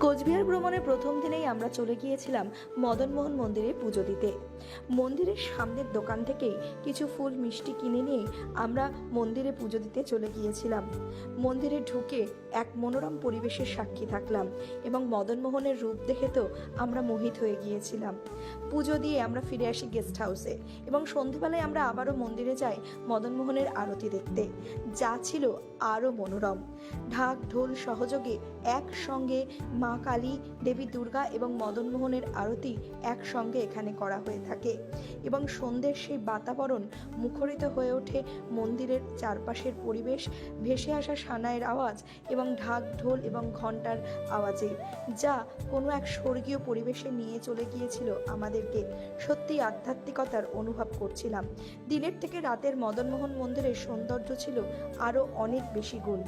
কোচবিহার ভ্রমণের প্রথম দিনেই আমরা চলে গিয়েছিলাম মদনমোহন মন্দিরে পুজো দিতে। মন্দিরের সামনের দোকান থেকেই কিছু ফুল মিষ্টি কিনে নিয়ে আমরা মন্দিরে পুজো দিতে চলে গিয়েছিলাম। মন্দিরে ঢুকে এক মনোরম পরিবেশের সাক্ষী থাকলাম এবং মদনমোহনের রূপ দেখে তো আমরা মোহিত হয়ে গিয়েছিলাম। পুজো দিয়ে আমরা ফিরে আসি গেস্ট হাউসে এবং সন্ধেবেলায় আমরা আবারও মন্দিরে যাই মদনমোহনের আরতি দেখতে, যা ছিল আরও মনোরম। ঢাক ঢোল সহযোগে একসঙ্গে মা কালী, দেবী দুর্গা এবং মদনমোহনের আরতি একসঙ্গে এখানে করা হয়ে থাকে এবং সন্ধ্যের সেই বাতাবরণ মুখরিত হয়ে ওঠে মন্দিরের চারপাশের পরিবেশ, ভেসে আসা সানাইয়ের আওয়াজ এবং ঢাক ঢোল এবং ঘণ্টার আওয়াজে, যা কোনো এক স্বর্গীয় পরিবেশে নিয়ে চলে গিয়েছিল আমাদেরকে। সত্যি আধ্যাত্মিকতার অনুভব করছিলাম। দিনের থেকে রাতের মদনমোহন মন্দিরের সৌন্দর্য ছিল আরও অনেক বেশি গুণ।